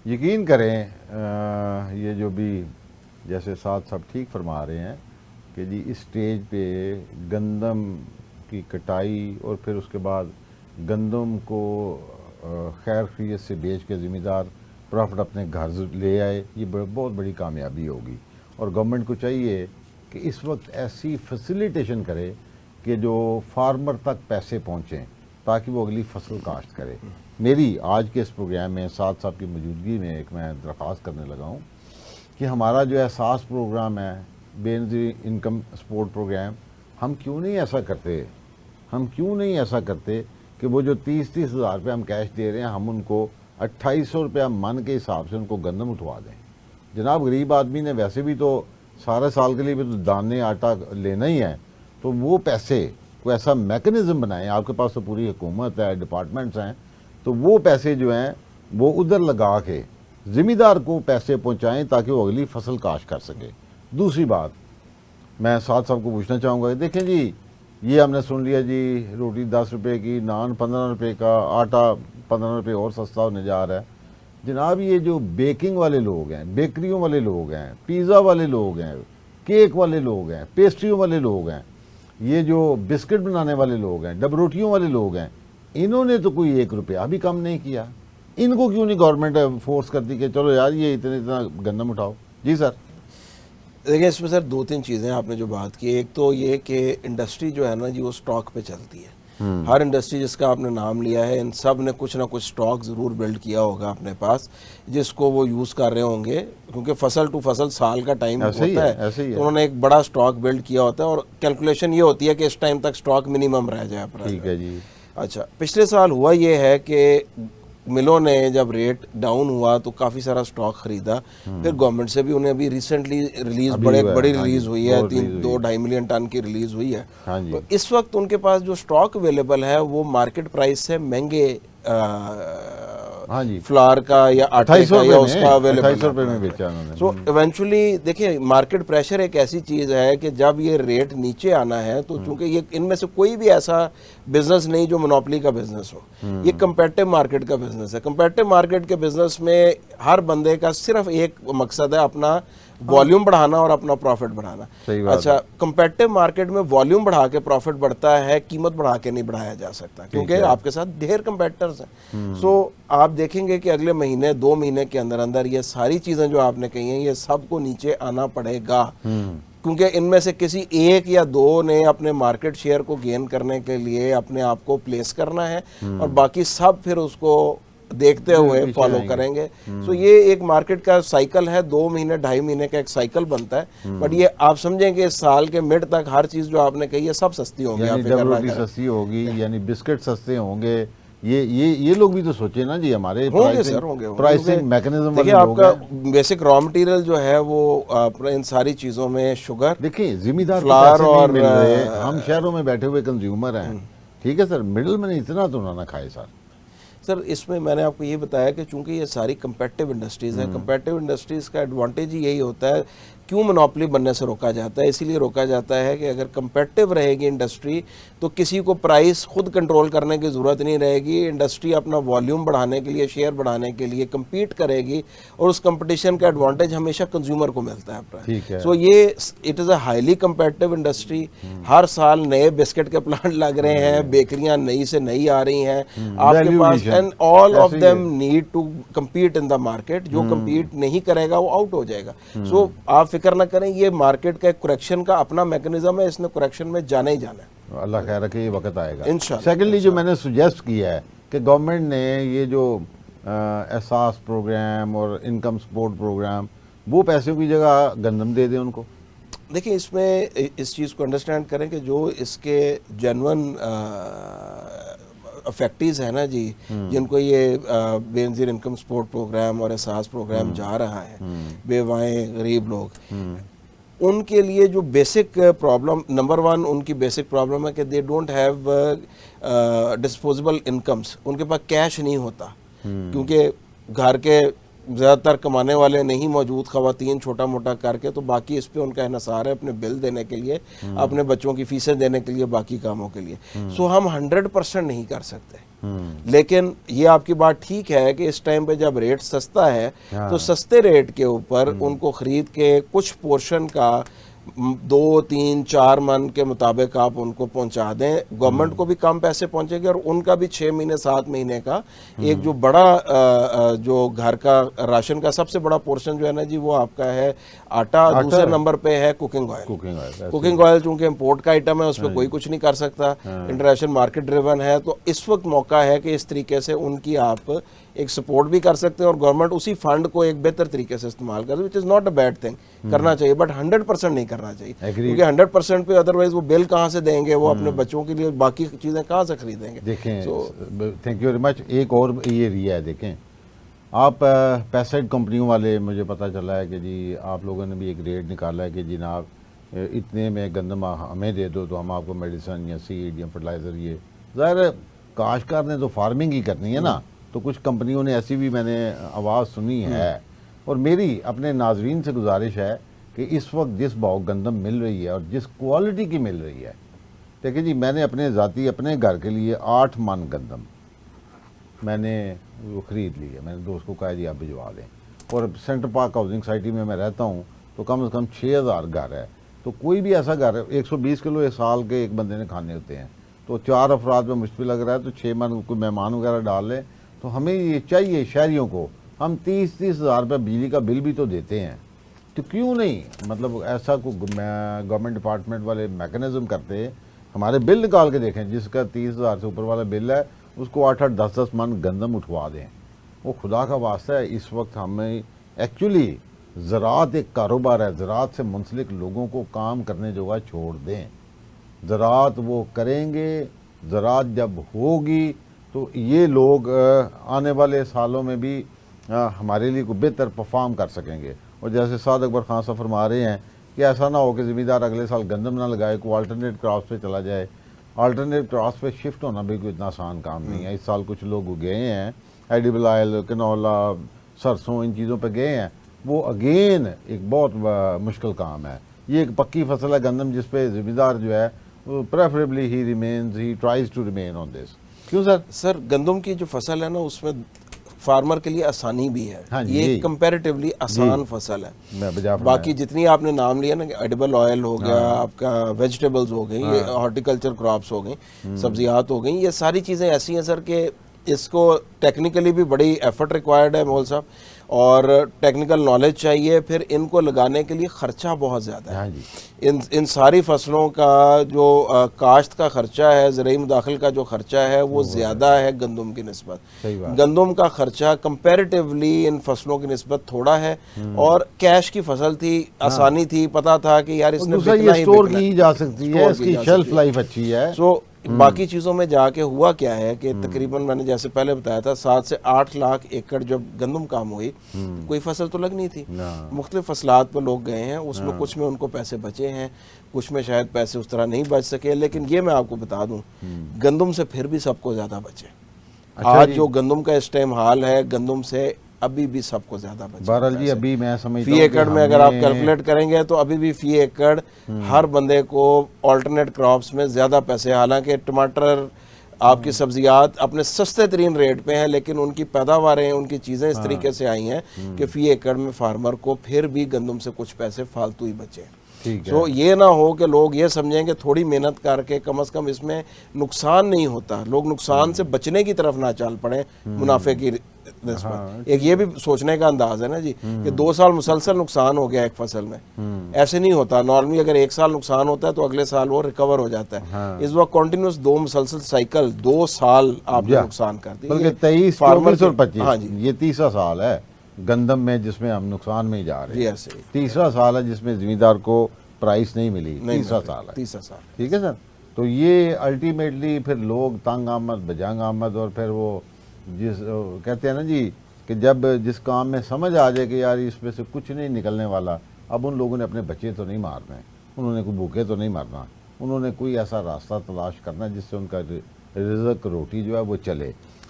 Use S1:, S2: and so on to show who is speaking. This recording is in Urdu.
S1: یقین کریں یہ جو بھی جیسے ساتھ سب ٹھیک فرما رہے ہیں کہ جی اس سٹیج پہ گندم کی کٹائی اور پھر اس کے بعد گندم کو خیر خیریت سے بیچ کے ذمہ دار پروفٹ اپنے گھر لے آئے، یہ بہت بڑی کامیابی ہوگی. اور گورنمنٹ کو چاہیے کہ اس وقت ایسی فیسیلیٹیشن کرے کہ جو فارمر تک پیسے پہنچیں تاکہ وہ اگلی فصل کاشت کرے. میری آج کے اس پروگرام میں ساتھ صاحب کی موجودگی میں ایک میں درخواست کرنے لگا ہوں کہ ہمارا جو احساس پروگرام ہے، بے نظیر انکم سپورٹ پروگرام، ہم کیوں نہیں ایسا کرتے کہ وہ جو 30 ہزار روپے ہم کیش دے رہے ہیں ہم ان کو 2800 روپیہ من کے حساب سے ان کو گندم اٹھوا دیں. جناب غریب آدمی نے ویسے بھی تو سارے سال کے لیے بھی تو دانے آٹا لینا ہی ہے، تو وہ پیسے کوئی ایسا میکنزم بنائیں. آپ کے پاس تو پوری حکومت ہے، ڈپارٹمنٹس ہیں، تو وہ پیسے جو ہیں وہ ادھر لگا کے ذمہ دار کو پیسے پہنچائیں تاکہ وہ اگلی فصل کاشت کر سکے. دوسری بات میں ساتھ صاحب کو پوچھنا چاہوں گا کہ دیکھیں جی یہ ہم نے سن لیا جی روٹی 10 روپے کی، نان 15 روپے کا، آٹا 15 روپے اور سستا ہونے جا رہا ہے. جناب یہ جو بیکنگ والے لوگ ہیں، بیکریوں والے لوگ ہیں، پیزا والے لوگ ہیں، کیک والے لوگ ہیں، پیسٹریوں والے لوگ ہیں، یہ جو بسکٹ بنانے والے لوگ ہیں، ڈب روٹیوں والے لوگ ہیں، انہوں نے تو کوئی 1 روپیہ بھی کم نہیں کیا. ان کو کیوں نہیں گورنمنٹ فورس کرتی کہ چلو یار یہ اتنا گندم اٹھاؤ؟ جی سر.
S2: دیکھیں اس میں سر 2-3 چیزیں آپ نے جو بات کی. ایک تو یہ کہ انڈسٹری جو ہے نا جی وہ سٹاک پہ چلتی ہے. ہر انڈسٹری جس کا آپ نے نام لیا ہے ان سب نے کچھ نہ کچھ سٹاک ضرور بلڈ کیا ہوگا اپنے پاس جس کو وہ یوز کر رہے ہوں گے، کیونکہ فصل ٹو فصل سال کا ٹائم ہوتا ہے تو انہوں نے ایک بڑا سٹاک بلڈ کیا ہوتا ہے اور کیلکولیشن یہ ہوتی ہے کہ اس ٹائم تک سٹاک منیمم رہ جائے.
S1: ٹھیک ہے جی.
S2: اچھا، پچھلے سال ہوا یہ ہے کہ ملوں نے جب ریٹ ڈاؤن ہوا تو کافی سارا سٹاک خریدا. پھر گورنمنٹ سے بھی انہیں ابھی ریسنٹلی ریلیز بڑی ریلیز ہوئی ہے، 2-2.5 ملین ٹن کی ریلیز ہوئی ہے. تو اس وقت ان کے پاس جو سٹاک اویلیبل ہے وہ مارکیٹ پرائس سے مہنگے فلار کا یا آٹے کا یا اس کا اویلیبل ہے. سو ایونچولی دیکھیں مارکیٹ پریشر ایک ایسی چیز ہے کہ جب یہ ریٹ نیچے آنا ہے تو چونکہ یہ ان میں سے کوئی بھی ایسا بزنس نہیں جو منوپلی کا بزنس ہو، یہ کمپیٹیو مارکیٹ کا بزنس ہے. کمپیٹیو مارکیٹ کے بزنس میں ہر بندے کا صرف ایک مقصد ہے، اپنا والیوم بڑھانا اور اپنا پروفٹ بڑھانا. اچھا، کمپیٹیو مارکیٹ میں والیوم بڑھا کے پروفٹ بڑھتا ہے، قیمت بڑھا کے نہیں بڑھایا جا سکتا کیونکہ آپ کے ساتھ ڈھیر کمپیٹیٹرز ہیں. سو آپ دیکھیں گے کہ اگلے مہینے 2 مہینے کے اندر اندر یہ ساری چیزیں جو آپ نے کہی ہیں یہ سب کو نیچے آنا پڑے گا، کیونکہ ان میں سے کسی ایک یا دو نے اپنے مارکیٹ شیئر کو گین کرنے کے لیے اپنے آپ کو پلیس کرنا ہے اور باقی سب پھر اس کو دیکھتے ہوئے فالو کریں گے. سو یہ ایک مارکیٹ کا سائیکل ہے، 2 مہینے 2.5 مہینے کا ایک سائیکل بنتا ہے. بٹ یہ آپ سمجھیں کہ اس سال کے مڈ تک ہر چیز جو آپ نے کہی ہے سب سستی ہوگی،
S1: یعنی سستی ہوگی، یعنی بسکٹ سستے ہوں گے. یہ لوگ بھی تو سوچے نا جی، ہمارے پرائسنگ میکنزم.
S2: دیکھیں آپ کا بیسک را مٹیریل جو ہے وہ ان ساری چیزوں میں شوگر،
S1: دیکھیں ذمہ دار فلار اور مل رہے ہیں. ہم شہروں میں بیٹھے ہوئے کنزیومر ہیں، ٹھیک ہے سر، مڈل میں اتنا تو نہ کھائے سر.
S2: سر اس میں میں نے آپ کو یہ بتایا کہ چونکہ یہ ساری کمپیٹیو انڈسٹریز ہیں، کمپیٹیو انڈسٹریز کا ایڈوانٹیج یہی ہوتا ہے. کیوں منوپلی بننے سے روکا جاتا ہے؟ اسی لیے روکا جاتا ہے کہ اگر کمپیٹیو رہے گی انڈسٹری تو کسی کو پرائس خود کنٹرول کرنے کی ضرورت نہیں رہے گی. انڈسٹری اپنا والیوم بڑھانے کے لیے، شیئر بڑھانے کے لیے کمپیٹ کرے گی اور اس کمپٹیشن کا ایڈوانٹیج ہمیشہ کنزیومر کو ملتا ہے. سو یہ it is a highly competitive industry. ہر سال نئے بسکٹ کے پلانٹ لگ رہے ہیں، بیکریاں نئی سے نئی آ رہی ہیں آپ کے پاس، and all of them need to compete in the market. جو کمپیٹ نہیں کرے گا وہ آؤٹ ہو جائے گا. سو آپ فکر نہ کریں، یہ مارکیٹ کا ایک کریکشن کا اپنا میکنزم ہے، اس نے کریکشن میں جانا ہی جانا ہے.
S1: اللہ خیر رکھے، یہ وقت آئے گا
S2: انشاءاللہ.
S1: سیکنڈلی جو میں نے سجیسٹ کیا ہے کہ گورنمنٹ نے یہ جو احساس پروگرام اور انکم سپورٹ پروگرام، وہ پیسوں کی جگہ گندم دے دیں ان کو.
S2: دیکھیں اس میں اس چیز کو انڈرسٹینڈ کریں کہ جو اس کے جینون افیکٹیز ہیں نا جی، جن کو یہ بے نظیر انکم سپورٹ پروگرام اور احساس پروگرام جا رہا ہے، بیوائیں، غریب لوگ، ان کے لیے جو بیسک پرابلم، نمبر 1 ان کی بیسک پرابلم ہے کہ they don't have disposable incomes. ان کے پاس کیش نہیں ہوتا کیونکہ گھر کے زیادہ تر کمانے والے نہیں موجود، خواتین چھوٹا موٹا کر کے، تو باقی اس پہ ان کا انحصار ہے اپنے بل دینے کے لیے، اپنے بچوں کی فیسیں دینے کے لیے، باقی کاموں کے لیے. سو ہم 100% نہیں کر سکتے، لیکن یہ آپ کی بات ٹھیک ہے کہ اس ٹائم پہ جب ریٹ سستا ہے تو سستے ریٹ کے اوپر ان کو خرید کے کچھ پورشن کا 2 3 4 من کے مطابق آپ ان کو پہنچا دیں، گورنمنٹ کو بھی کم پیسے پہنچے گے اور ان کا بھی 6 مہینے 7 مہینے کا ایک جو بڑا جو گھر کا راشن کا سب سے بڑا پورشن جو ہے نا جی، وہ آپ کا ہے آٹا، دوسرے نمبر پہ ہے کوکنگ آئل. کوکنگ آئل چونکہ امپورٹ کا آئٹم ہے، اس پہ کوئی کچھ نہیں کر سکتا، انٹرنیشنل مارکیٹ ڈریون ہے. تو اس وقت موقع ہے کہ اس طریقے سے ان کی آپ ایک سپورٹ بھی کر سکتے ہیں اور گورنمنٹ اسی فنڈ کو ایک بہتر طریقے سے استعمال کرے، which is not a bad thing, کرنا چاہیے، بٹ 100% نہیں کرنا چاہیے، کیونکہ 100% پہ ادروائز وہ بل کہاں سے دیں گے، وہ اپنے بچوں کے لیے باقی چیزیں کہاں سے خریدیں گے.
S1: دیکھیں تھینک یو ویری مچ. ایک اور یہ ایریا ہے، دیکھیں آپ پیسٹائڈ کمپنیوں والے، مجھے پتہ چلا ہے کہ جی آپ لوگوں نے بھی ایک ریٹ نکالا ہے کہ جناب اتنے میں گندم ہمیں دے دو تو ہم آپ کو میڈیسن یا سیڈ یا فرٹیلائزر. یہ ظاہر ہے کاشتکار نے تو فارمنگ ہی کرنی ہے نا، تو کچھ کمپنیوں نے ایسی بھی میں نے آواز سنی ہے. اور میری اپنے ناظرین سے گزارش ہے کہ اس وقت جس بھاؤ گندم مل رہی ہے اور جس کوالٹی کی مل رہی ہے، دیکھیں جی میں نے اپنے گھر کے لیے 8 من گندم میں نے وہ خرید لی ہے. میں نے دوست کو کہا جی آپ بھجوا دیں. اور سینٹر پارک ہاؤسنگ سوسائٹی میں رہتا ہوں تو کم از کم 6000 گھر ہے. تو کوئی بھی ایسا گھر ہے 120 کلو ایک سال کے ایک بندے نے کھانے ہوتے ہیں، تو 4 افراد میں مشکل لگ رہا ہے، تو 6 من کوئی مہمان وغیرہ ڈال لیں. تو ہمیں یہ چاہیے شہریوں کو، ہم 30 ہزار روپے بجلی کا بل بھی تو دیتے ہیں، تو کیوں نہیں مطلب ایسا کوئی گورنمنٹ ڈپارٹمنٹ والے میکنزم کرتے، ہمارے بل نکال کے دیکھیں، جس کا 30 ہزار سے اوپر والا بل ہے اس کو 8 10 من گندم اٹھوا دیں. وہ خدا کا واسطہ ہے. اس وقت ہمیں ایکچولی زراعت ایک کاروبار ہے، زراعت سے منسلک لوگوں کو کام کرنے جو ہے چھوڑ دیں. زراعت وہ کریں گے، زراعت جب ہوگی تو یہ لوگ آنے والے سالوں میں بھی ہمارے لیے کوئی بہتر پرفارم کر سکیں گے. اور جیسے سعد اکبر خان صاحب فرما رہے ہیں کہ ایسا نہ ہو کہ زمین دار اگلے سال گندم نہ لگائے، کوئی آلٹرنیٹ کراپس پہ چلا جائے. آلٹرنیٹ کراپس پہ شفٹ ہونا بھی کوئی اتنا آسان کام نہیں ہے. اس سال کچھ لوگ گئے ہیں ایڈیبل آئل، کنولا، سرسوں، ان چیزوں پہ گئے ہیں. وہ اگین ایک بہت مشکل کام ہے. یہ ایک پکی فصل ہے گندم، جس پہ ذمہ دار جو ہے پریفریبلی ہی tries to remain on this. کیوں
S2: سر گندم کی جو فصل ہے نا، اس میں فارمر کے لیے آسانی بھی ہے. یہ کمپیریٹیولی آسان فصل ہے. باقی جتنی آپ نے نام لیا نا کہ ایڈیبل آئل ہو گیا، آپ کا ویجیٹیبلز ہو گئی، یہ ہارٹیکلچر کراپس ہو گئیں، سبزیات ہو گئیں، یہ ساری چیزیں ایسی ہیں سر کہ اس کو ٹیکنیکلی بھی بڑی ایفرٹ ریکوائرڈ ہے مول صاحب، اور ٹیکنیکل نالج چاہیے. پھر ان کو لگانے کے لیے خرچہ بہت زیادہ ہے. ان ساری فصلوں کا جو کاشت کا خرچہ ہے، زرعی مداخل کا جو خرچہ ہے، وہ زیادہ ہے گندم کی نسبت. گندم کا خرچہ کمپیریٹیولی ان فصلوں کی نسبت تھوڑا ہے، اور کیش کی فصل تھی، آسانی تھی، پتا تھا کہ یار اس نے
S1: اسٹور کی جا سکتی ہے، اس کی شیلف لائف اچھی ہے.
S2: سو باقی چیزوں میں جا کے ہوا کیا ہے کہ تقریباً میں نے جیسے پہلے بتایا تھا 7 سے 8 لاکھ ایکڑ جب گندم کام ہوئی، کوئی فصل تو لگنی تھی. مختلف فصلات پہ لوگ گئے ہیں، اس میں کچھ میں ان کو پیسے بچے ہیں، کچھ میں شاید پیسے اس طرح نہیں بچ سکے. لیکن یہ میں آپ کو بتا دوں گندم سے پھر بھی سب کو زیادہ بچے. آج جو گندم کا اس ٹائم حال ہے، گندم سے ابھی بھی سب کو زیادہ بچے.
S1: بہرحال جی ابھی میں سمجھتا ہوں
S2: فی ایکڑ میں اگر آپ کیلکولیٹ کریں گے تو ابھی بھی فی ایکڑ ہر بندے کو آلٹرنیٹ کراپس میں زیادہ پیسے، حالانکہ ٹماٹر، آپ کی سبزیات اپنے سستے ترین ریٹ پہ ہیں، لیکن ان کی پیداواریں، ان کی چیزیں اس طریقے سے آئی ہیں کہ فی ایکڑ میں فارمر کو پھر بھی گندم سے کچھ پیسے فالتو ہی بچے. تو یہ نہ ہو کہ لوگ یہ سمجھیں کہ تھوڑی محنت کر کے کم از کم اس میں نقصان نہیں ہوتا، لوگ نقصان سے بچنے کی طرف نہ چال پڑیں منافع کی نسبت. ایک یہ بھی سوچنے کا انداز ہے نا جی کہ 2 سال مسلسل نقصان ہو گیا ایک فصل میں، ایسے نہیں ہوتا. نارملی اگر 1 سال نقصان ہوتا ہے تو اگلے سال وہ ریکور ہو جاتا ہے. اس وقت کنٹینیوس 2 مسلسل سائیکل 2 سال آپ نے نقصان کر دی.
S1: بلکہ 23 24 اور 25 یہ تیسرا سال ہے گندم میں جس میں ہم نقصان میں ہی جا رہے ہیں. تیسرا سال ہے جس میں زمیندار کو پرائس نہیں ملی. تیسرا سال ٹھیک ہے سر. تو یہ الٹیمیٹلی پھر لوگ تنگ آمد بجنگ آمد، اور پھر وہ جس کہتے ہیں نا جی کہ جب جس کام میں سمجھ آ جائے کہ یار اس میں سے کچھ نہیں نکلنے والا، اب ان لوگوں نے اپنے بچے تو نہیں مارنے، انہوں نے کوئی بھوکے تو نہیں مرنا، انہوں نے کوئی ایسا راستہ تلاش کرنا جس سے ان کا رزق روٹی جو ہے وہ چلے.